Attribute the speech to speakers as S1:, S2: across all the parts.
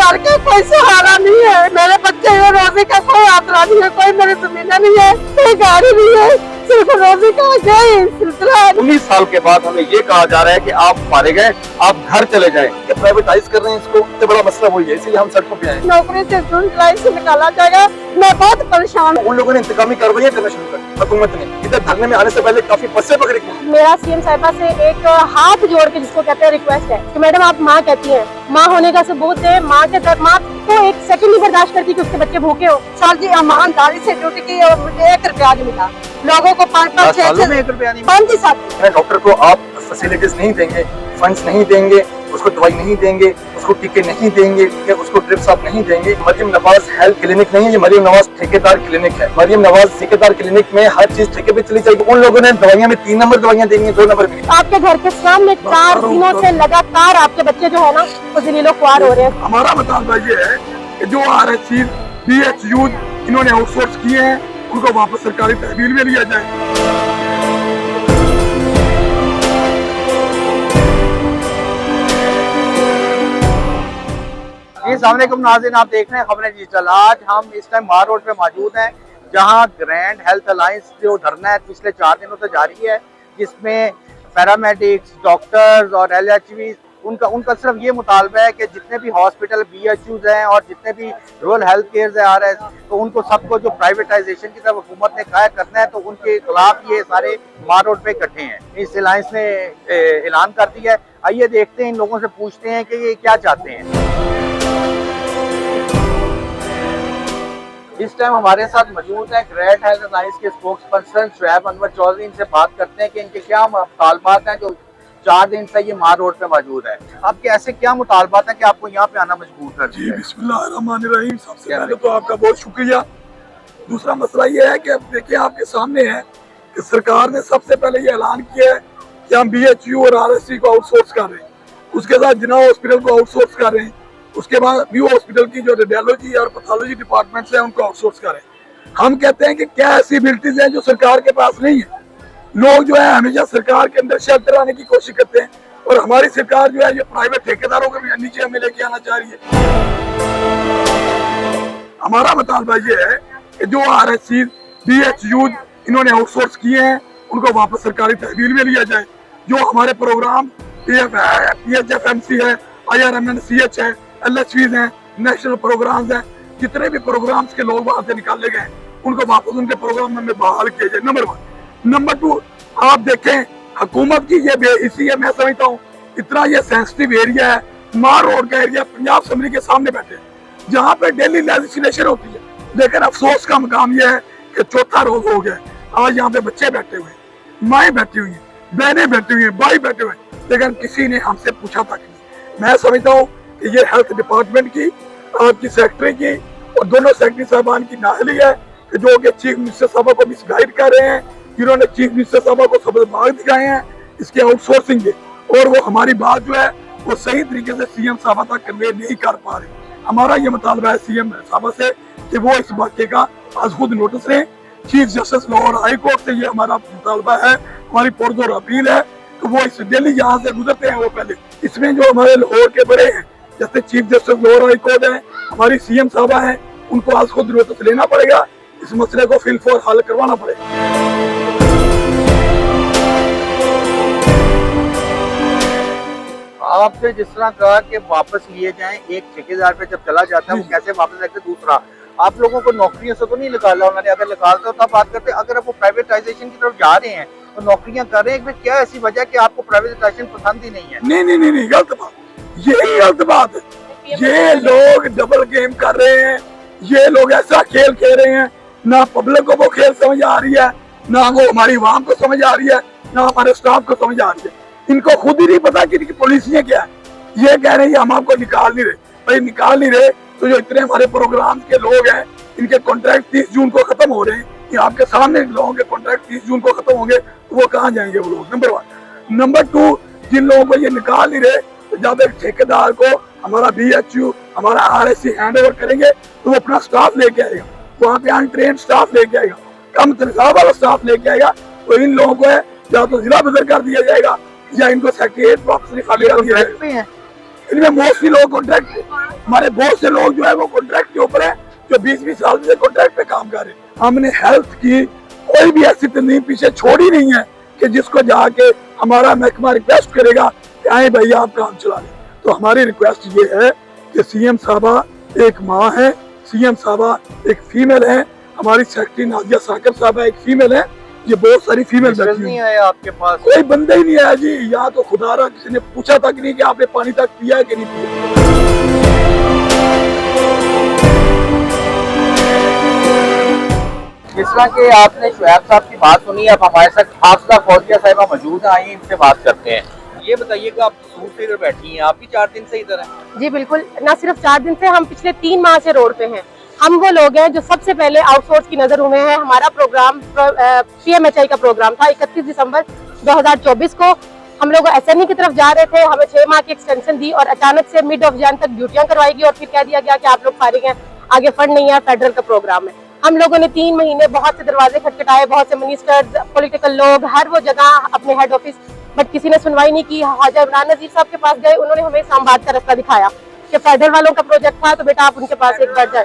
S1: घर का कोई सहारा नहीं है, मेरे बच्चे को रोजी का कोई आसरा नहीं है, कोई मेरी जमीन नहीं है, कोई गाड़ी नहीं है, सिर्फ रोजी का यही सिलसिला है।
S2: 19 साल के बाद हमें ये कहा जा रहा है कि आप मारे गए, आप घर चले जाएं। प्राइवेटाइज कर रहे हैं इसको, सबसे बड़ा मसला वही है, इसलिए हम सड़कों पे आए।
S1: नौकरी से जून जुलाई से निकाला जाएगा, मैं बहुत परेशान हूँ।
S2: उन लोगों ने इंतकामी कार्रवाई करना शुरू कर, हुकूमत ने इधर धरने में आने से पहले काफी पस्से पकड़े की।
S1: मेरा सीएम साहिबा से एक हाथ जोड़ के जिसको कहते हैं रिक्वेस्ट है कि मैडम आप माँ कहती हैं, माँ होने का सबूत दे, माँ के दर्द माँ तो एक सेकंड नहीं बर्दाश्त करती कि उसके बच्चे भूखे हो। सर जी ईमानदारी से ड्यूटी की और मुझे 1 रुपया नहीं मिला, लोगों को 5-5 6-6
S2: 1 रुपया नहीं।
S1: 5 साल
S2: डॉक्टर को आप फैसिलिटीज नहीं देंगे, फंड्स नहीं देंगे, उसको दवाई नहीं देंगे, उसको टीके नहीं देंगे, उसको ड्रिप्स आप नहीं देंगे। मरियम नवाज हेल्थ क्लिनिक नहीं है, ये मरियम नवाज ठेकेदार क्लिनिक है। मरियम नवाज ठेकेदार क्लिनिक में हर चीज ठेके पे चली जाएगी। उन लोगों ने दवाइयां में 3 नंबर दवाइयां देनी है, 2 नंबर भी।
S1: आपके घर के सामने 4 दिनों से लगातार आपके बच्चे जो है ना वो जलीलो ख्वार हो रहे हैं।
S3: हमारा मुतालबा ये है कि जो RHC BHU इन्होंने आउटसोर्स किए हैं उनको वापस सरकारी तहवील में लिया जाए।
S4: अस्सलाम वालेकुम नाज़रीन, आप देख रहे हैं खबरें डिजिटल। आज हम इस टाइम मार रोड पे मौजूद हैं, जहां ग्रैंड हेल्थ अलायंस जो धरना है पिछले 4 दिनों से जारी है, जिसमें पैरामेडिक्स, डॉक्टर्स और LHV उनका सिर्फ ये मुतालबा है कि जितने भी हॉस्पिटल BHUs हैं और जितने भी रूरल हेल्थ केयर है RS, तो उनको सबको जो प्राइवेटाइजेशन की तरफ हुकूमत ने कायम करना है, तो उनके खिलाफ ये सारे मार रोड पे इकट्ठे हैं। इस अलायंस ने ऐलान कर दिया है। आइए देखते हैं, इन लोगों से पूछते हैं कि ये क्या चाहते हैं। इस टाइम हमारे साथ मौजूद है ग्रैंड हेल्थ अलायंस के स्पोक्स पर्सन शुएब अनवर चौधरी। इनसे बात करते हैं कि इनके क्या मुतालबात हैं जो 4 दिन से ये मार रोड पे मौजूद है। आपके ऐसे क्या मुतालबात हैं कि आपको यहाँ पे आना मजबूर कर दिया?
S3: बिस्मिल्लाहिर्रहमानिर्रहीम। सबसे पहले तो आपका बहुत शुक्रिया। दूसरा मसला ये है कि अब देखिए आपके सामने है कि सरकार ने सबसे पहले ये ऐलान किया है कि हम BHU और RSC को आउटसोर्स कर रहे हैं, उसके साथ जिना हॉस्पिटल को आउटसोर्स कर रहे हैं, उसके बाद व्यू हॉस्पिटल की जो रेडियोलॉजी और पैथोलॉजी डिपार्टमेंट्स हैं उनको आउटसोर्स करें। हम कहते हैं कि क्या ऐसी एबिलिटीज हैं जो सरकार के पास नहीं है। लोग जो है हमेशा सरकार के अंदर शेल्टर आने की कोशिश करते हैं, और हमारी सरकार जो है ये प्राइवेट ठेकेदारों को भी नीचे हमें लेके आना चाह रही है। हमारा मुतालबा ये है कि जो RSC BHU इन्होंने आउटसोर्स किए हैं उनको वापस सरकारी तहवील में लिया जाए। जो हमारे प्रोग्राम PHFMC है, IRMNCH है, LHVs हैं, नेशनल प्रोग्राम्स हैं, जितने भी प्रोग्राम्स के लोग वहां से निकाले गए उनको वापस उनके प्रोग्राम में बहाल किया जाए। नंबर 1। नंबर 2, आप देखें हुकूमत की ये बेहिसी है। मैं समझता हूँ इतना ये सेंसिटिव एरिया है, मार रोड का एरिया, पंजाब असेंबली के सामने बैठे जहाँ पे डेली लेजिस्लेशन होती है, लेकिन अफसोस का मकाम यह है कि 4था रोज हो गया। आज यहाँ पे बच्चे बैठे हुए, माएँ बैठी हुई हैं, बहनें बैठी हुई हैं, भाई बैठे हुए, लेकिन किसी ने हमसे पूछा तक नहीं। मैं समझता हूँ कि ये हेल्थ डिपार्टमेंट की, आपकी सेक्रेटरी की और दोनों सेक्रेटरी साहबान की नाअहली है कि जो कि चीफ मिनिस्टर साहब को मिसगाइड कर रहे हैं, जिन्होंने चीफ मिनिस्टर साहब को सबसे मार्ग दिखाए हैं इसके आउटसोर्सिंग के, और वो हमारी बात जो है वो सही तरीके से CM साहब तक कन्वे नहीं कर पा रहे। हमारा ये मुतालबा है CM साहब से कि वो इस वाक़े का आज खुद नोटिस लें। Chief justice Lahore high court से ये हमारा मुतालबा है, हमारी पुरजोर अपील है कि वो इस डेली यहाँ से गुजरते हैं, वो पहले इसमें जो हमारे लाहौर के बड़े हैं जैसे chief justice Lahore high court है, हमारी CM साहबा है, उनको आज खुद नोटिस लेना पड़ेगा, इस मसले को फिल फॉर हल करवाना पड़ेगा।
S4: आपसे जिस तरह कहा कि वापस लिए जाएं, एक ठेकेदार पे जब चला जाता है वो कैसे वापस लेते, दूसरा आप लोगों को नौकरियों से तो नहीं निकाला उन्होंने, अगर निकालता तब बात करते। अगर वो प्राइवेटाइजेशन की तरफ जा रहे हैं तो नौकरियां कर रहे हैं, फिर क्या ऐसी वजह कि आपको प्राइवेटाइजेशन पसंद ही नहीं है?
S3: नहीं, गलत बात, ये गलत बात है। ये लोग डबल गेम कर रहे हैं, ये लोग ऐसा खेल खेल रहे हैं, ना पब्लिक को वो खेल समझ आ रही है, ना वो हमारी आवाम को समझ आ रही है, ना हमारे स्टाफ को समझ आ रही है। इनको खुद ही नहीं पता कि इनकी पॉलिसियां क्या है। ये कह रहे हैं हम आपको निकाल नहीं रहे, भाई निकाल नहीं रहे तो जो इतने हमारे प्रोग्राम के लोग हैं इनके कॉन्ट्रैक्ट 30 जून को खत्म हो रहे हैं, ये आपके सामने लोगों के कॉन्ट्रैक्ट 30 जून को खत्म होंगे, तो वो कहाँ जाएंगे वो लोग? नंबर 1। नंबर 2, जिन लोगों को ये निकाल नहीं रहे, तो जब एक ठेकेदार को हमारा BHU हमारा RSC हैंड ओवर करेंगे तो वो अपना स्टाफ लेके आएगा, वहाँ पे अनट्रेन स्टाफ लेके आएगा, कम तनख्वाह वाला स्टाफ लेके आएगा। तो इन लोगों को या तो जिला बदल कर दिया जाएगा या इनको सेक्रेटरीट वापस निकाल दिया जाएगा। इनमें मोस्टली लोग कॉन्ट्रैक्ट हमारे बहुत से लोग जो है वो कॉन्ट्रैक्ट के ऊपर है, जो 20-20 साल से कॉन्ट्रैक्ट पे काम कर रहे हैं। हमने हेल्थ की कोई भी ऐसी तंजीम पीछे छोड़ी नहीं है कि जिसको जाके हमारा महकमा रिक्वेस्ट करेगा कि आए भैया आप काम चला लें। तो हमारी रिक्वेस्ट ये है कि सीएम साहबा एक माँ है, सीएम साहबा एक फीमेल है, हमारी सेक्रेटरी नादिया साकिब साहबा एक फीमेल है, ये बहुत सारी फीमेल बैठी
S4: नहीं
S3: हैं।
S4: आया आपके पास?
S3: कोई बंदा ही नहीं आया जी, यहाँ तो खुदारा किसी ने पूछा तक नहीं कि आपने पानी तक पिया है कि नहीं पिया।
S4: जिस तरह के आपने शुएब साहब की बात सुनी, अब हमारे साथ हाफिजा फौजिया साहिबा मौजूद हैं, आइए इनसे बात करते हैं। ये बताइएगा, आप कसूर से इधर बैठी हैं, आप भी 4 दिन से इधर हैं?
S1: जी बिल्कुल, ना सिर्फ 4 दिन से, हम पिछले 3 माह से रोड पे हैं। हम वो लोग हैं जो सबसे पहले आउटसोर्स की नजर हुए हैं। हमारा प्रोग्राम PMHI का प्रोग्राम था 31 दिसंबर 2024 को। हम लोग SNE की तरफ जा रहे थे, हमें 6 माह की एक्सटेंशन दी और अचानक से मिड ऑफ जैन तक ड्यूटियां करवाएगी और फिर कह दिया गया कि आप लोग फारिग हैं, आगे फंड नहीं है, फेडरल का प्रोग्राम है। हम लोगों ने 3 महीने बहुत से दरवाजे खटखटाए, बहुत से मिनिस्टर्स, पॉलिटिकल लोग, हर वो जगह अपने हेड ऑफिस, बट किसी ने सुनवाई नहीं की। ख्वाजा इमरान नजीर साहब के पास गए, उन्होंने हमें इस्लामाबाद का रास्ता दिखाया कि फेडरल वालों का प्रोजेक्ट था तो बेटा आप उनके पास एक बार जाए।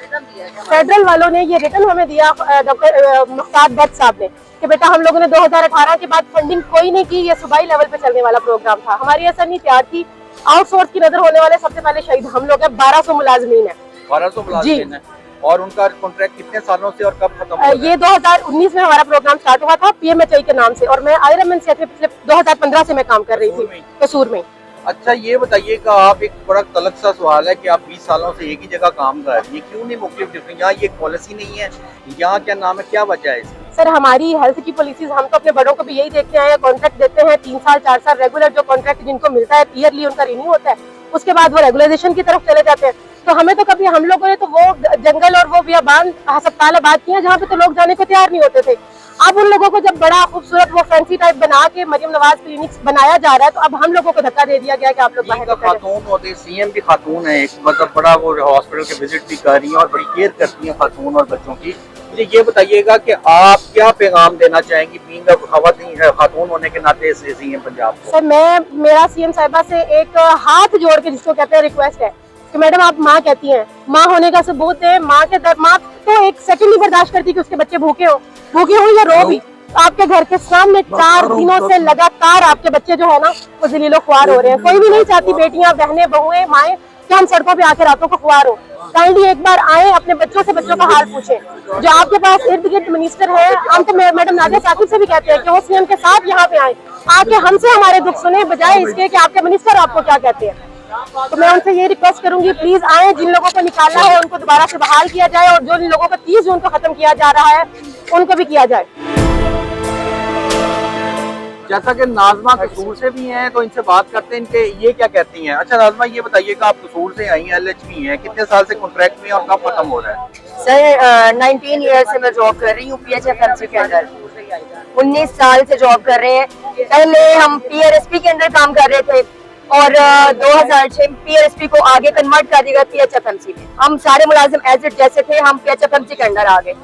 S1: फेडरल वालों ने ये रिटर्न हमें दिया, डॉक्टर मुख्तार बट साहब ने, कि बेटा हम लोगों ने 2018 के बाद फंडिंग कोई नहीं की, ये सूबाई लेवल पे चलने वाला प्रोग्राम था। हमारी SNE तैयार थी, आउटसोर्स की नजर होने वाले सबसे पहले शहीद हम लोग हैं। 1200 मुलाजमीन है,
S4: 1200 मुलाजिम हैं। और उनका कॉन्ट्रैक्ट कितने सालों से और कब खत्म हुआ?
S1: ये 2019 में हमारा प्रोग्राम स्टार्ट हुआ था PMHI के नाम से, और मैं IRMNCH में पिछले 2015 से मैं काम कर रही थी कसूर में।
S4: अच्छा ये बताइएगा, आप एक बड़ा तलक सा सवाल है कि आप 20 सालों से एक ही जगह काम कर रही है, क्यों नहीं मुख्तलिफ डिफरेंट? यहाँ ये पॉलिसी नहीं है, यहाँ क्या नाम है, क्या वजह है इसकी?
S1: सर हमारी हेल्थ की पॉलिसीज, हम तो अपने बड़ों को भी यही देखते आए हैं, कॉन्ट्रैक्ट देते हैं 3 साल 4 साल रेगुलर, जो कॉन्ट्रैक्ट जिनको मिलता है ईयरली उनका रिन्यू होता है, उसके बाद वो रेगुलराइजेशन की तरफ चले जाते हैं। तो हमें तो कभी, हम लोगों ने तो वो जंगल और वो बियाबान अस्पताल आबाद किए जहाँ पे तो लोग जाने को तैयार नहीं होते थे। अब उन लोगों को जब बड़ा खूबसूरत वो फैंसी टाइप बना के मरियम नवाज क्लिनिक्स बनाया जा रहा है, तो अब हम लोगों को धक्का दे दिया गया कि आप लोग बाहर निकलें।
S4: खातून होते, CM भी खातून है, एक मतलब बड़ा वो हॉस्पिटल के विजिट भी कर रही हैं और बड़ी केयर करती हैं खातून और बच्चों की। मुझे ये बताइएगा कि आप क्या पैगाम देना चाहेंगी बीइंग खातून होने के नाते CM पंजाब को?
S1: सर मेरा CM साहिबा से एक हाथ जोड़ के जिसको कहते हैं रिक्वेस्ट है कि मैडम आप माँ कहती हैं, माँ होने का सबूत है। माँ के दर्द, माँ तो एक सेकंड नहीं बर्दाश्त करती कि उसके बच्चे भूखे हो या रो भी। आपके घर के सामने 4 दिनों से लगातार आपके बच्चे जो है ना वो जलीलो ख्वार हो रहे हैं। कोई भी नहीं चाहती बेटियां, बहनें, बहुएं, माएं कि हम सड़कों पे आके रातों को ख्वार हो। काइंडली एक बार आए, अपने बच्चों से बच्चों का हाल पूछें। जो आपके पास इर्द गिर्द मिनिस्टर है, हम तो मैडम नादिया साकिब से भी कहते हैं कि वो CM के साथ यहाँ पे आए, आके हमसे हमारे दुख सुने, बजाय इसके कि आपके मिनिस्टर आपको क्या कहते हैं। तो मैं उनसे ये रिक्वेस्ट करूंगी, प्लीज आए, जिन लोगों को निकाला है उनको दोबारा से बहाल किया जाए, और जो इन लोगों को 30 जून को खत्म किया जा रहा है उनको भी किया जाए।
S4: जैसा कि नाजमा कसूर से भी हैं, तो इनसे बात करते हैं, इनके ये क्या कहती हैं। अच्छा नाजमा ये बताइएगा, आप कसूर से आई हैं, LHP हैं, कितने साल से कॉन्ट्रैक्ट में और कब खत्म हो रहा है?
S5: सर 19 ईयर से मैं जॉब कर रही हूँ PHFMC के अंदर। 19 साल से जॉब कर रहे हैं। पहले हम PRSP के अंदर काम कर रहे थे और 2006 PRSP को आगे कन्वर्ट कर दिया PHFMC में। हम सारे मुलाजिम एज इट जैसे थे, हम PHFMC के अंदर आ गए।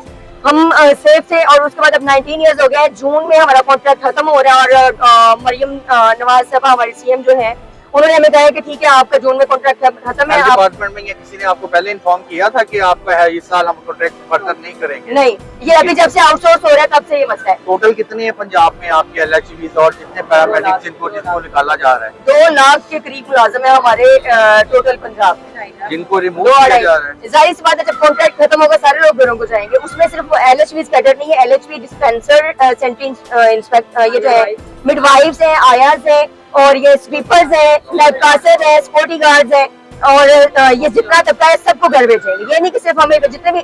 S5: हम सेफ थे और उसके बाद अब 19 इयर्स हो गए। जून में हमारा कॉन्ट्रैक्ट खत्म हो रहा है और मरियम नवाज साहब हमारी CM जो है, उन्होंने हमें कहा कि ठीक है आपका जून में कॉन्ट्रैक्ट खत्म है।
S4: डिपार्टमेंट में या किसी ने आपको पहले इन्फॉर्म किया था कि आपका है इस साल हम कॉन्ट्रैक्ट फर्दर नहीं करेंगे?
S5: नहीं, ये अभी जब से आउटसोर्स हो रहा है तब से ये मसला है।
S4: टोटल कितने हैं पंजाब में आपके LHPs और जितने पैरामेडिक्स जिनको निकाला जा रहा है?
S5: 2 लाख के करीब मुलाजिम है हमारे टोटल पंजाब में,
S4: जिनको रिमूव किया जा रहा है।
S5: जाहिर सी बात है, जब कॉन्ट्रैक्ट खत्म होगा सारे लोग घरों को जाएंगे। उसमें सिर्फ LHPs कैडर नहीं है, LHP डिस्पेंसर, सेंट्री इंस्पेक्टर, ये जो है मिडवाइफ्स हैं, आयाज हैं, और ये स्वीपर्स हैं, लैबकासर हैं, सिक्योरिटी गार्ड्स हैं, और ये जितना तबका है सबको घर भेजेंगे। ये नहीं कि सिर्फ हमें, जितने भी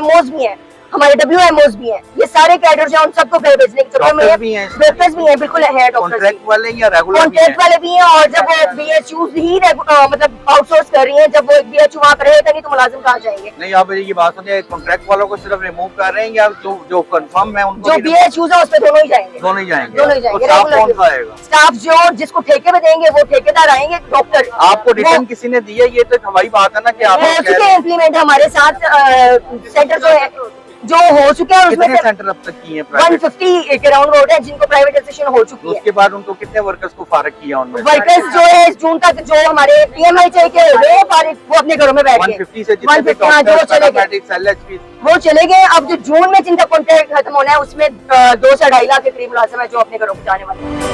S5: MOs भी हैं, हमारे WMOs भी हैं, ये सारे कैडर जो हैं उन सबको घर भेजने की
S4: डॉक्टर्स भी हैं,
S5: बिल्कुल है।
S4: कॉन्ट्रैक्ट वाले या रेगुलर
S5: कॉन्ट्रैक्ट वाले भी हैं, और जब वो BHUs ही मतलब आउटसोर्स कर रही हैं, जब वो एक BHU वहाँ पर रहेगा नहीं तो मुलाजिम कहाँ जाएंगे?
S4: नहीं, आप ये बात सुनिए, कॉन्ट्रैक्ट वालों को सिर्फ रिमूव कर रहे हैं या जो कंफर्म है उनको?
S5: जो BHUs है उसमें दोनों ही जाएंगे।
S4: दोनों ही जाएंगे।
S5: दोनों ही जाएंगे।
S4: तो स्टाफ कौन सा आएगा?
S5: स्टाफ जो जिसको ठेके में देंगे वो ठेकेदार आएंगे। डॉक्टर
S4: आपको रिटर्न किसी ने दिया? ये तो हमारी बात है ना कि आप
S5: हो चुके हैं इम्प्लीमेंट हमारे साथ। सेंटर जो है जो हो चुके हैं उसमें
S4: कितने
S5: से
S4: सेंटर अब तक किए हैं प्राइवेट?
S5: 150 के राउंड रोड है जिनको प्राइवेटाइजेशन हो चुकी है।
S4: उसके बाद उनको कितने वर्कर्स को फारग किया उनमें?
S5: वर्कर्स जो है इस जून तक जो हमारे PMI के हो गए फारिग, वो अपने घरों में बैठ गए।
S4: 150 से जितने भी
S5: 150, हाँ, जो
S4: डॉक्टर्स,
S5: चले गए
S4: पैरामेडिक्स, LHP
S5: वो चले गए। अब जो जून में जिनका कॉन्ट्रैक्ट खत्म होना है उसमें 2 से 2.5 लाख के करीब मुलाजिम है जो अपने घरों को जाने वाले हैं।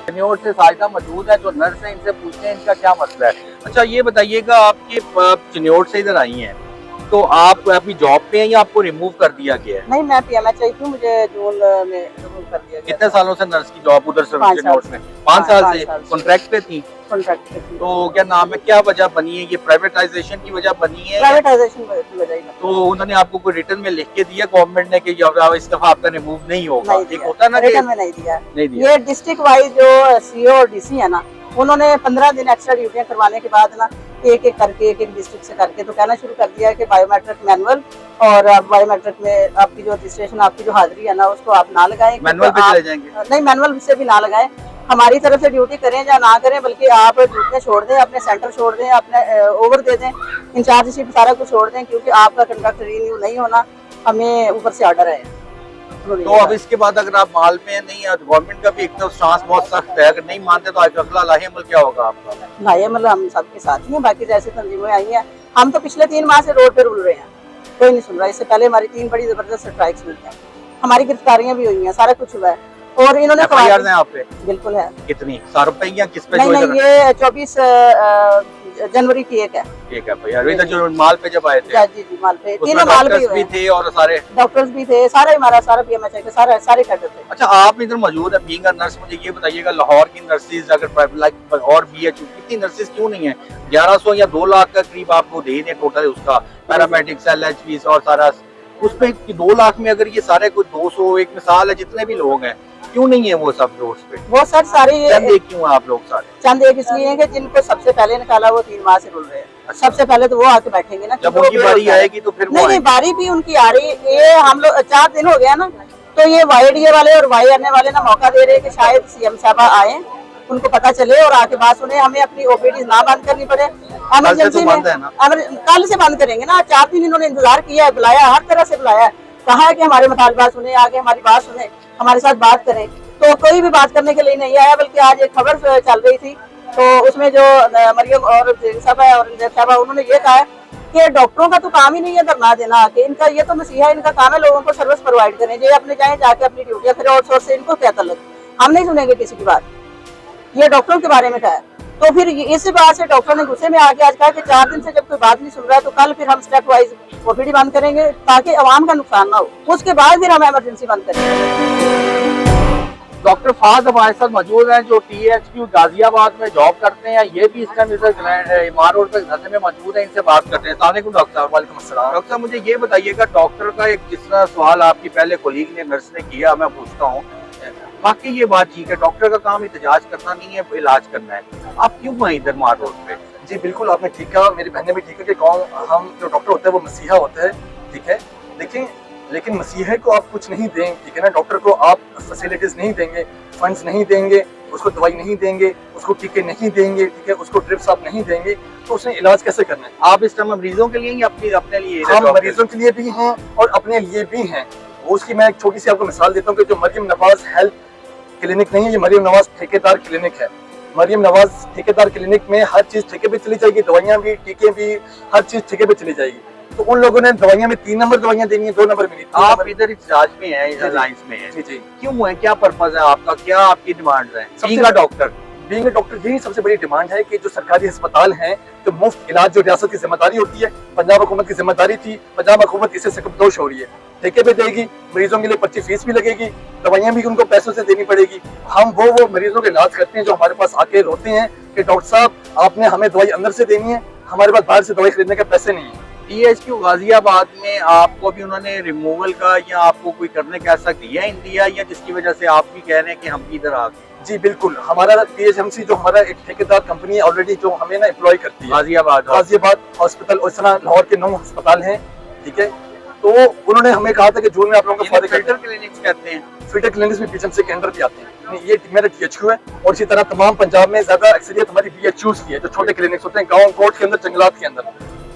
S4: टेन्योर से साजिदा मौजूद है, जो नर्स है, इनसे पूछते हैं इनका क्या मसला है। अच्छा ये बताइएगा, आपके टेन्योर से इधर आई हैं तो आप अभी जॉब पे हैं या आपको रिमूव कर दिया गया है?
S1: नहीं, मैं PMI थी, मुझे जून में रिमूव कर दिया गया।
S4: कितने सालों से नर्स की जॉब उधर सर्विस
S1: 5 साल
S4: में? 5 साल
S1: पाँच
S4: से
S1: साल से।
S4: कॉन्ट्रैक्ट पे थी?
S1: कॉन्ट्रैक्ट पे थी।
S4: तो क्या नाम है, क्या वजह बनी है? ये प्राइवेटाइजेशन की वजह बनी है?
S1: प्राइवेटाइजेशन की वजह ही नहीं।
S4: तो उन्होंने आपको कोई रिटर्न में लिख के दिया गवर्नमेंट ने कि अब इस दफा आपका रिमूव नहीं होगा?
S1: नहीं
S4: एक
S1: दिया,
S4: होता ना कि
S1: रिटर्न में नहीं दिया।
S4: नहीं दिया।
S1: ये डिस्ट्रिक्ट वाइज जो CO और DC है ना, उन्होंने 15 दिन एक्स्ट्रा ड्यूटियां करवाने के बाद ना एक एक करके एक डिस्ट्रिक्ट से करके तो कहना शुरू कर दिया है कि बायोमेट्रिक मैनुअल और बायोमेट्रिक में आपकी जो रजिस्ट्रेशन, आपकी जो हाजिरी है ना, उसको आप ना लगाएं।
S4: मैनुअल पे चले जाएंगे?
S1: नहीं, मैनुअल से भी ना लगाएं। हमारी तरफ से ड्यूटी करें या ना करें, बल्कि आप ड्यूटियां छोड़ दें, अपने सेंटर छोड़ दें, अपने ओवर दे दें, इंचार्जशिप सारा कुछ छोड़ दें, क्योंकि आपका कंडक्ट रिन्यू नहीं होना, हमें ऊपर से ऑर्डर है।
S4: तो अब इसके बाद अगर आप माल में नहीं, गवर्नमेंट का भी एक तो स्टांस बहुत सख्त है, अगर नहीं मानते तो अगला लाहेमल क्या होगा आपका?
S1: भाई मतलब हम सबके साथ ही हैं, बाकी जैसे तंजीमें आई हैं, हम तो पिछले 3 माह से रोड पे रुल रहे हैं, कोई नहीं सुन रहा। इससे पहले हमारी 3 बड़ी जबरदस्त स्ट्राइक्स हुई हैं, हमारी गिरफ्तारियां भी हुई हैं, सारा कुछ हुआ है। और इन्होंने
S4: FIR हैं आप पे?
S1: बिल्कुल है।
S4: कितनी? 100 रुपए या किस पे?
S1: नहीं नहीं, ये 24 जनवरी की एक है।
S4: ठीक है भैया, अभी तक जो माल पे जब आए थे
S1: जी जी, माल पे
S4: उसमें
S1: तीनों माल
S4: डॉक्टर्स
S1: भी
S4: भी
S1: हुए,
S4: थे और सारे?
S1: डॉक्टर्स भी थे, सारा हमारा सारा PMI के सारे कैडर थे।
S4: अच्छा, आप इधर मौजूद है बीइंग अ नर्स, मुझे ये बताइएगा लाहौर की नर्सेज अगर लाइक और BHU कितनी नर्सेज क्यों नहीं है? 1100 या 2 लाख का करीब आपको दे दें टोटल उसका, पैरामेडिक्स, LHPs और सारा, उसमें 2 लाख में अगर ये सारे कुछ 200, एक मिसाल है, जितने भी लोग हैं क्यों नहीं है वो सब रोड्स पे?
S1: वो सर सारे
S4: चंद एक क्यों हैं आप लोग सारे?
S1: चंद एक इसलिए हैं कि जिनको सबसे पहले निकाला वो 3 माह से रुल रहे हैं। सबसे पहले तो वो आके बैठेंगे ना,
S4: जब उनकी बारी आएगी तो फिर वो
S1: नहीं, बारी भी उनकी आ रही है। ये हम लोग 4 दिन हो गया ना, तो ये YDA वाले और YRN वाले ना मौका दे रहे हैं कि शायद CM साहब आए, उनको पता चले और आके बात सुने, हमें अपनी OPD ना बंद करनी पड़े। इमरजेंसी में कल से बंद करेंगे ना। 4 दिन इन्होंने इंतजार किया है, बुलाया, हर तरह से बुलाया, कहा है कि हमारे मुतालबा सुने, आगे हमारी बात सुने, हमारे साथ बात करें, तो कोई भी बात करने के लिए नहीं आया। बल्कि आज एक खबर चल रही थी, तो उसमें जो मरियम और साहब है और साहब, उन्होंने ये कहा है कि डॉक्टरों का तो काम ही नहीं है धरना देना आके, इनका ये तो मसीहा, इनका काम है लोगों को सर्विस प्रोवाइड करें, ये अपने जाए जाके अपनी ड्यूटियां करें आउटसोर्स से, इनको क्या तल्लुक, हम नहीं सुनेंगे किसी की बात। ये डॉक्टरों के बारे में कहा है, तो फिर इस बात से डॉक्टर ने गुस्से में आके आज कहा कि 4 दिन से जब कोई बात नहीं सुन रहा है तो कल फिर हम स्टेप वाइज OPD बंद करेंगे ताकि अवाम का नुकसान ना हो, उसके बाद फिर हम इमरजेंसी बंद करेंगे।
S4: डॉक्टर फहद हमारे साथ मौजूद हैं जो THQ गाजियाबाद में जॉब करते हैं, ये भी इस टाइम इमार रोड पे धरने में मौजूद है, इनसे बात करते हैं। अस्सलाम वालेकुम डॉक्टर साहब।
S2: वालेकुम अस्सलाम।
S4: डॉक्टर साहब, मुझे ये बताइएगा, डॉक्टर का एक जिस तरह सवाल आपकी पहले कोलीग ने, नर्स ने किया, मैं पूछता हूँ, बाकी ये बात ठीक है, डॉक्टर का काम एहतजाज करना नहीं है, इलाज करना है, आप क्यों हैं इधर मार रोड पे?
S2: जी बिल्कुल, आपने ठीक कहा, मेरी बहन ने भी ठीक है कि कौन, हम जो डॉक्टर होता है वो मसीहा होता है, ठीक है। लेकिन मसीहा को आप कुछ नहीं देंगे, ठीक है ना, डॉक्टर को आप फैसिलिटीज नहीं देंगे, फंड्स नहीं देंगे, उसको दवाई नहीं देंगे, उसको टीके नहीं देंगे, ठीक है, उसको ड्रिप्स आप नहीं देंगे, तो उसने इलाज कैसे करना है?
S4: आप इस टाइम मरीजों के लिए या अपने लिए?
S2: हम मरीजों के लिए भी हैं और अपने लिए भी हैं। वो उसकी मैं एक छोटी सी आपको मिसाल देता हूँ कि जो मरियम नवाज हेल्थ क्लिनिक नहीं है, ये मरियम नवाज ठेकेदार क्लिनिक है। मरियम नवाज ठेकेदार क्लिनिक में हर चीज ठेके पे चली जाएगी, दवाइयाँ भी, टीके भी, हर चीज ठेके पे चली जाएगी। तो उन लोगों ने दवाइयाँ में 3 नंबर दवाइयाँ देनी है, 2 नंबर में नहीं।
S4: आप इधर इलाज में हैं, इस अलायंस में हैं,
S2: जी जी।
S4: क्यों है, क्या पर्पज है आपका, क्या आपकी डिमांड है
S2: बीइंग अ डॉक्टर? यही सबसे बड़ी डिमांड है कि जो सरकारी अस्पताल हैं, तो मुफ्त इलाज जो रियासत की जिम्मेदारी होती है, पंजाब हुकूमत की जिम्मेदारी थी, पंजाब हुकूमत इससे सकबदोश हो रही है, ठेके पे देगी, मरीजों के लिए पर्ची फीस भी लगेगी, दवाइयाँ भी उनको पैसों से देनी पड़ेगी। हम वो मरीजों के इलाज करते हैं जो हमारे पास आके रोते हैं कि डॉक्टर साहब आपने हमें दवाई अंदर से देनी है, हमारे पास बाहर से दवाई खरीदने के पैसे नहीं है।
S4: THQ गाजियाबाद में आपको भी उन्होंने रिमूवल का या आपको कोई करने का ऐसा दिया इंडिया, या जिसकी वजह से आप भी कह रहे हैं कि हम भी इधर आ गए?
S2: जी बिल्कुल, हमारा PHMC जो हमारा एक ठेकेदार कंपनी है ऑलरेडी, जो हमें ना एम्प्लॉय करती है
S4: गाजियाबाद
S2: हॉस्पिटल, और इस तरह लाहौर के 9 अस्पताल हैं, ठीक है। तो उन्होंने हमें कहा था कि जून में आप लोगों को
S4: फिल्टर क्लिनिक्स कहते हैं,
S2: फिल्टर क्लिनिक्स भी PHMC के अंडर भी आते हैं। ये मेरा THQ है और इसी तरह तमाम पंजाब में ज्यादा अक्सरियत हमारी BHUs की है, जो छोटे क्लिनिक्स होते हैं गाँव कोट के अंदर, जंगलात के अंदर,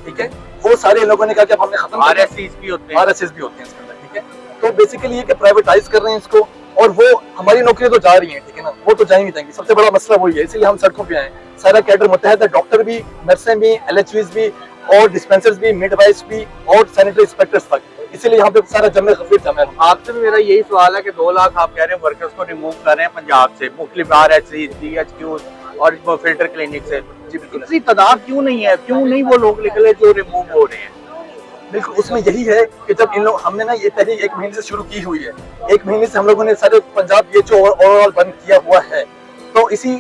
S2: ठीक है। वो सारे लोगों ने कहा कि अब हमने खत्म,
S4: RSCs भी होते हैं,
S2: RSS भी होते हैं इसके अंदर, ठीक है। तो बेसिकली ये कि प्राइवेटाइज कर रहे हैं इसको, और वो हमारी नौकरियां तो जा रही हैं, ठीक है ना, वो तो जाएंगी जाएंगी। सबसे बड़ा मसला वही है, इसलिए हम सड़कों पे आए हैं। सारा कैडर मुतहद है, डॉक्टर भी, नर्सें भी, LHVs भी, और डिस्पेंसर्स भी, मिडवाइफ्स भी, और सैनिटरी इंस्पेक्टर्स तक। इसीलिए यहाँ पे सारा जमे खफीर जमा है।
S4: आपसे भी मेरा यही सवाल है कि 2 लाख आप कह रहे हैं वर्कर्स को रिमूव कर रहे हैं पंजाब से, मुख्तलिफ RSCs, DHQs और फिल्टर क्लिनिक से, इतनी तादाद क्यों नहीं है, क्यों नहीं वो लोग निकले जो रिमूव हो रहे हैं?
S2: बिल्कुल, उसमें यही है कि जब इन लोग, हमने ना ये तहरीक 1 महीने से शुरू की हुई है, 1 महीने से हम लोगों ने सारे पंजाब BHU ओवरऑल बंद किया हुआ है, तो इसी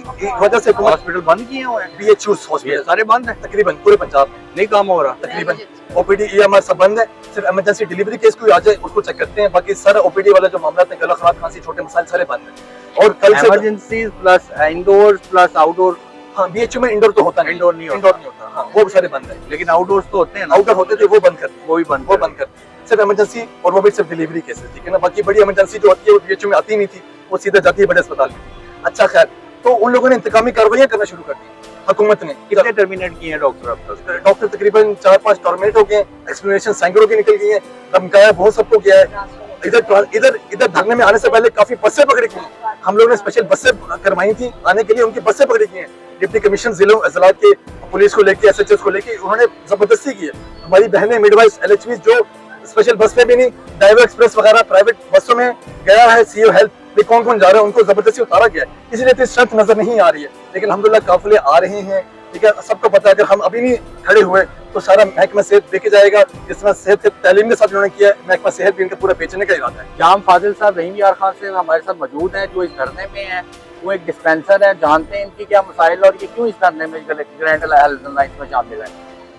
S2: वजह से
S4: हॉस्पिटल बंद किए हुए हैं,
S2: BHUs हॉस्पिटल
S4: सारे बंद हैं,
S2: तकरीबन पूरे पंजाब में
S4: नहीं काम हो रहा
S2: तकरीबन। OPD EMR सब बंद है, सिर्फ इमरजेंसी डिलीवरी केस कोई आ जाए उसको चेक करते हैं, बाकी सारा OPD वाला जो मामला है, गला खराब, खांसी, छोटे मसाइल सारे बंद है। और कल से
S4: emergency plus indoor plus outdoor.
S2: हाँ, BHU में इंडोर तो होता नहीं,
S4: इंडोर नहीं
S2: इंडोर नहीं होता, हाँ, वो भी सारे बंद है।
S4: लेकिन आउटडोर्स तो होते हैं ना,
S2: आउटर होते थे वो बंद करते हैं,
S4: वो भी बंद
S2: वो बंद करते हैं, सिर्फ इमरजेंसी, और वो भी सिर्फ डिलीवरी केसेस, ठीक है ना। बाकी बड़ी इमरजेंसी जो होती है वो BHU में आती नहीं थी, वो सीधा जाती है बड़े अस्पताल में। अच्छा खैर, तो उन लोगों ने इंतकामी कार्रवाइयां करना शुरू कर दी हुकूमत ने।
S4: कितने टर्मिनेट किए हैं डॉक्टर अब तक?
S2: डॉक्टर तकरीबन 4-5 टर्मिनेट हो गए, एक्सप्लेनेशन सैकड़ों की निकल गई है, धमकाया बहुत सबको किया है। इधर धरने में आने से पहले काफी बसें पकड़ी गई, हम लोगों ने स्पेशल बसें करवाई थी आने के लिए, उनकी बसें पकड़ी गई हैं। डिप्टी कमिश्नर जिलों अजलात के, पुलिस को लेके, SHS को लेके उन्होंने जबरदस्ती की है। हमारी बहनें, मिडवाइफ, LHVs जो स्पेशल बस में भी नहीं, ड्राइवर एक्सप्रेस वगैरह प्राइवेट बसों में गया है, CO हेल्थ भी कौन कौन जा रहा है, उनको जबरदस्ती उतारा गया है। इसलिए इतनी स्ट्रेंथ नजर नहीं आ रही है, लेकिन अल्हम्दुलिल्लाह काफिले आ रहे हैं, ठीक है। सबको पता है अगर हम अभी नहीं खड़े हुए तो सारा महकमा सेहत देखे जाएगा, जिस तरह सेहत के तालीम के साथ उन्होंने किया है, महकमा सेहत भी इनका पूरा बेचने का इरादा है।
S4: जाम फाजिल साहब रहीम यार खान से हमारे साथ मौजूद हैं, जो इस धरने में हैं। वो एक डिस्पेंसर है, जानते हैं इनकी क्या मसाइल और ये क्यों इस धरने में ग्रैंड हेल्थ अलायंस में शामिल है।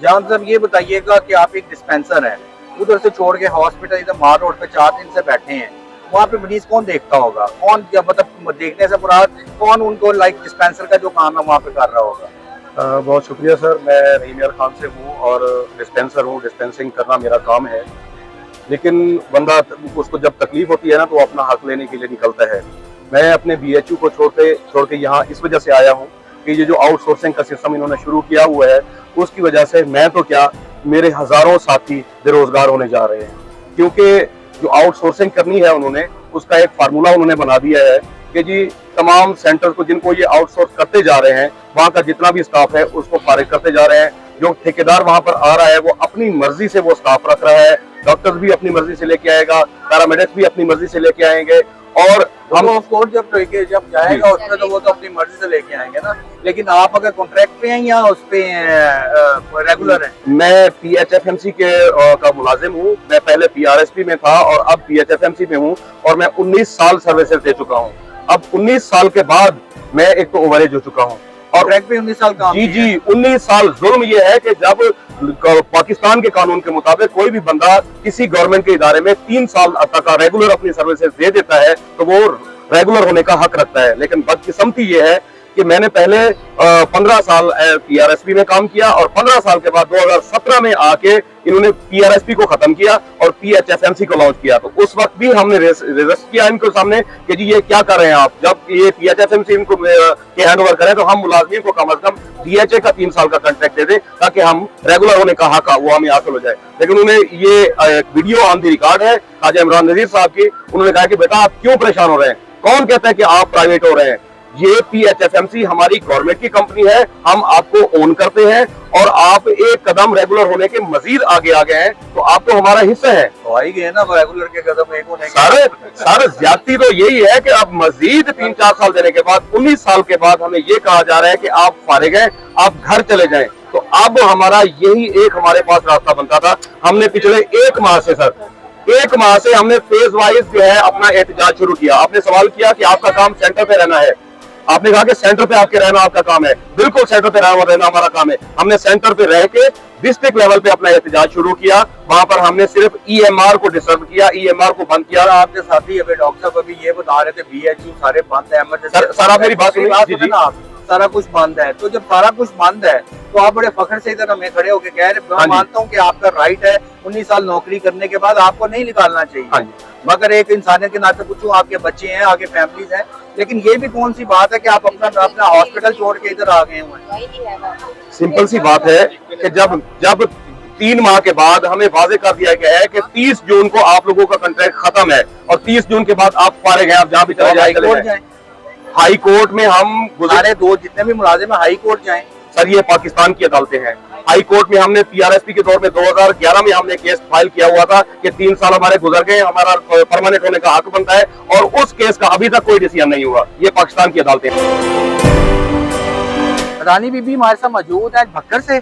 S4: जाम साहब ये बताइएगा कि आप एक डिस्पेंसर हैं, उधर से छोड़ के हॉस्पिटल इधर मार रोड पे 4 दिन से बैठे हैं, वहाँ पे मरीज कौन देखता होगा, कौन क्या मतलब देखने से मुराद कौन उनको लाइक डिस्पेंसर का जो काम है वहाँ पे कर रहा होगा?
S6: बहुत शुक्रिया सर, मैं रहीम यार खान से हूँ और डिस्पेंसर हूँ, डिस्पेंसिंग करना मेरा काम है। लेकिन बंदा उसको जब तकलीफ होती है ना तो अपना हक लेने के लिए निकलता है। मैं अपने BHU को छोड़ के यहाँ इस वजह से आया हूँ कि ये जो आउटसोर्सिंग का सिस्टम इन्होंने शुरू किया हुआ है, उसकी वजह से मैं तो क्या, मेरे हजारों साथी बेरोजगार होने जा रहे हैं। क्योंकि जो आउटसोर्सिंग करनी है उन्होंने, उसका एक फार्मूला उन्होंने बना दिया है कि जी तमाम सेंटर को जिनको ये आउटसोर्स करते जा रहे हैं, वहाँ का जितना भी स्टाफ है उसको फारिग करते जा रहे हैं। जो ठेकेदार वहाँ पर आ रहा है वो अपनी मर्जी से वो स्टाफ रख रहा है, डॉक्टर्स भी अपनी मर्जी से लेके आएगा, पैरामेडिक्स भी अपनी मर्जी से लेके आएंगे। और हम
S4: ऑफ कोर्स जब जाएगा उसमें तो वो तो अपनी मर्जी से लेके आएंगे ना, लेकिन आप अगर कॉन्ट्रैक्ट पे हैं या उस पे रेगुलर हैं?
S6: मैं PHFMC का मुलाजिम हूँ। मैं पहले PRSP में था और अब PHFMC में हूँ और मैं 19 साल सर्विसेज दे चुका हूँ। अब 19 साल के बाद मैं एक तो ओवरेज हो चुका हूँ और
S4: कॉन्ट्रैक्ट पे 19 साल काम
S6: जी 19 साल। जुल्म ये है कि जब पाकिस्तान के कानून के मुताबिक कोई भी बंदा किसी गवर्नमेंट के इदारे में 3 साल तक रेगुलर अपनी सर्विसेज दे देता है तो वो रेगुलर होने का हक रखता है। लेकिन बदकिस्मती ये है कि मैंने पहले 15 साल PRSP में काम किया और 15 साल के बाद 2017 में आके इन्होंने PRSP को खत्म किया और PHFMC को लॉन्च किया। तो उस वक्त भी हमने रेजिस्ट किया इनको सामने कि जी ये क्या कर रहे हैं आप, जब ये PHFMC इनको के हैंड ओवर करें तो हम मुलाजमीन को कम अज कम DHA का 3 साल का कॉन्ट्रैक्ट दे दें ताकि हम रेगुलर होने का हक वो हमें हासिल हो जाए। लेकिन उन्हें ये वीडियो ऑन द रिकॉर्ड है ख्वाजा इमरान नजीर साहब की, उन्होंने कहा कि बेटा आप क्यों परेशान हो रहे हैं, कौन कहता है कि आप प्राइवेट हो रहे हैं, ये PHFMC हमारी गवर्नमेंट की कंपनी है, हम आपको ओन करते हैं और आप एक कदम रेगुलर होने के मजीद आगे आ गए हैं तो आप तो हमारा हिस्सा है।
S4: तो आई गए ना रेगुलर के कदम एक होने के।
S6: सारे ज्यादती तो यही है कि अब मजीद 3-4 साल देने के बाद 19 साल के बाद हमें ये कहा जा रहा है कि आप फारिग हैं, आप घर चले जाएं। तो अब हमारा यही एक हमारे पास रास्ता बनता था। हमने पिछले 1 माह से सर 1 माह से हमने फेज वाइज जो है अपना एहतजाज शुरू किया। आपने सवाल किया कि आपका काम सेंटर पे रहना है, आपने कहा कि सेंटर पे आपके रहना आपका काम है, बिल्कुल सेंटर पे रहना हमारा काम है। हमने सेंटर पे रह के डिस्ट्रिक्ट लेवल पे अपना एहतजाज शुरू किया, वहां पर हमने सिर्फ EMR को डिस्टर्ब किया, EMR को बंद किया।
S4: आपके साथी अभी डॉक्टर साहब अभी ये बता रहे थे BHU सारे बंद है,
S6: सर आप मेरी बात सुनिए।
S4: सारा कुछ बंद है। तो जब सारा कुछ बंद है तो आप बड़े फख्र से इधर हमें खड़े होके कह रहे हैं,
S6: हाँ
S4: मैं
S6: जी।
S4: मानता हूँ कि आपका राइट है, 19 साल नौकरी करने के बाद आपको नहीं निकालना
S6: हाँ
S4: चाहिए,
S6: जी।
S4: मगर एक इंसानियत के नाते पूछूं, आपके बच्चे हैं, आगे फैमिलीज हैं, लेकिन ये भी कौन सी बात है कि आप अपना हॉस्पिटल छोड़ के इधर आ गए हुए हैं।
S6: सिंपल सी बात है कि जब 3 माह के बाद हमें वाजे कर दिया गया है कि 30 जून को आप लोगों का कॉन्ट्रैक्ट खत्म है और 30 जून के बाद आप फारिग हैं, आप जहाँ भी चले
S4: तो हाई
S6: जाए
S4: कोर्ट जाएं,
S6: हाई कोर्ट में हम
S4: सारे दो जितने भी मुलाजिम हैं हाई कोर्ट जाएं।
S6: सर ये पाकिस्तान की अदालतें हैं। हाई कोर्ट में हमने पीआरएसपी के दौर में 2011 में हमने केस फाइल किया हुआ था कि 3 साल हमारे गुजर गए, हमारा परमानेंट होने का हक बनता है, और उस केस का अभी तक कोई डिसीजन नहीं हुआ। ये पाकिस्तान की अदालतें हैं।
S4: रानी बीबी हमारे साथ मौजूद है भक्कर से,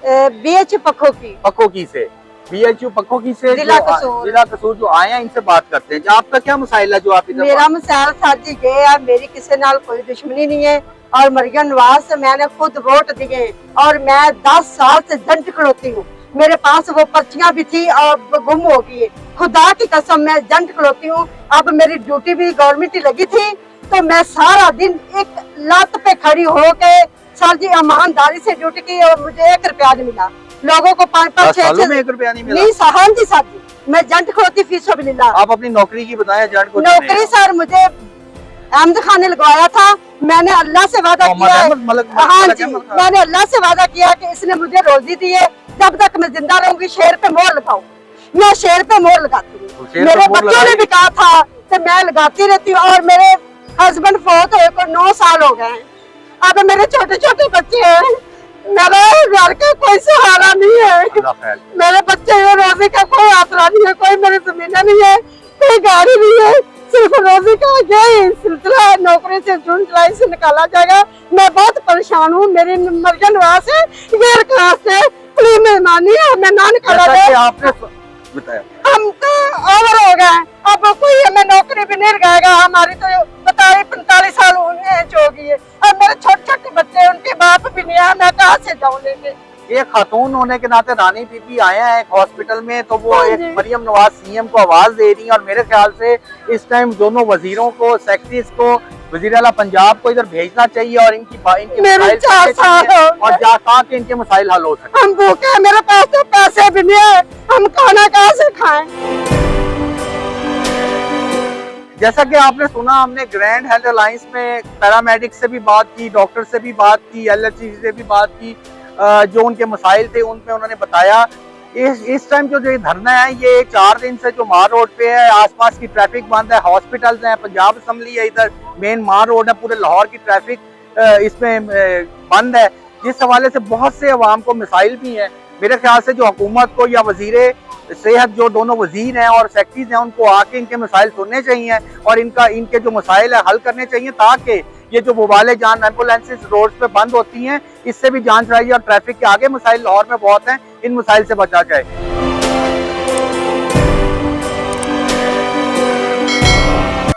S1: बीएच
S4: पक्को की से, BHU पक्को की से,
S1: जिला कसूर।
S4: जिला कसूर जो आए हैं, इनसे बात करते हैं। आपका क्या मसाइल है जो आप इधर
S1: मेरा मसाल साजी ये है, मेरी किसी नाल कोई दुश्मनी नहीं है और मरियम नवाज से मैंने खुद वोट दिए और मैं 10 साल से जंट खड़ोती हूँ। मेरे पास वो पर्चियां भी थी और गुम हो गई है। खुदा की कसम मैं जंट खड़ोती हूँ। अब मेरी ड्यूटी भी गवर्नमेंट की लगी थी तो मैं सारा दिन एक लात पे खड़ी होके सर जी ईमानदारी से ड्यूटी की और मुझे 1 रुपया नहीं मिला। लोगों को 5-5
S4: सालों में
S1: 6-6
S4: 1 रुपया नहीं मिला?
S1: नहीं साहब जी सर जी, मैं जंट खड़ोती फीसो भी मिला।
S4: आप अपनी नौकरी की बताएं। जंट को
S1: नौकरी सर मुझे अहमद खान ने लगवाया था। मैंने अल्लाह से वादा किया है, हाँ जी, मैंने अल्लाह से वादा किया कि इसने मुझे रोजी दी है, जब तक मैं जिंदा रहूंगी शेर पे मोहर लगाऊं। मैं शेर पे मोहर लगाती हूँ।
S4: शेर पे
S1: मेरे
S4: मोहर
S1: बच्चों ने भी कहा था कि मैं लगाती रहती हूँ और मेरे हस्बैंड फौत हुए को 9 साल हो गए हैं। अब मेरे छोटे छोटे बच्चे हैं, मेरा घर का कोई सहारा नहीं है, मेरे बच्चे रोजी का कोई आसरा नहीं है, कोई मेरी जमीन नहीं है, कोई गाड़ी नहीं है, सिर्फ रोजी का यही सिलसिला है। नौकरी से जून जुलाई से निकाला जाएगा। मैं बहुत परेशान हूँ। मेरी मरियम नवाज से गैर कास्ट से प्लीज मेहरबानी है, हमें ना निकाला जाए।
S4: आपने बताया
S1: हम तो ओवर हो गए, अब कोई हमें नौकरी भी नहीं लगाएगा। हमारी तो 45 साल हो गई है। अब मेरे छोटे छोटे बच्चे, उनके बाप भी नहीं है, मैं कहाँ से जाऊँ लेके।
S4: एक खातून होने के नाते रानी बीबी आए हैं एक हॉस्पिटल में, तो वो
S1: हाँ
S4: एक
S1: जी।
S4: मरियम नवाज सीएम को आवाज दे रही है, और मेरे ख्याल से इस टाइम दोनों वजीरों को, सेक्रेटरीज को, वजीर आला पंजाब को इधर भेजना चाहिए और इनकी
S1: मेरे
S4: मसाइल
S1: 4 साल
S4: चाहिए
S1: हो
S4: और जहाँ के इनके मसाइल हल हो सके।
S1: हम भूखे हैं, मेरे पास तो पैसे भी नहीं है, हम खाना कहाँ से खाएं।
S4: जैसा कि आपने सुना, हमने ग्रैंड हेल्थ अलायंस में पैरामेडिक से भी बात की, डॉक्टर से भी बात की, LHC से भी बात की, जो उनके मसाइल थे उन पे उन्होंने बताया। इस टाइम जो ये धरना है, ये 4 दिन से जो मार रोड पे है, आसपास की ट्रैफिक बंद है, हॉस्पिटल्स हैं, पंजाब असम्बली है, इधर मेन मार रोड है, पूरे लाहौर की ट्रैफिक इसमें बंद है, जिस हवाले से बहुत से अवाम को मिसाइल भी हैं। मेरे ख्याल से जो हुकूमत को या वजीर सेहत, जो दोनों वजीर हैं और सेक्रेटरीज हैं, उनको आके इनके मसाइल सुनने चाहिए और इनके जो मसाइल है हल करने चाहिए, ताकि ये जो वबाले जान एम्बुलेंसेज रोड पे बंद होती हैं, इससे भी जान चाहिए और ट्रैफिक के आगे मसाइल लाहौर में बहुत हैं, इन मसाइल से बचा जाए।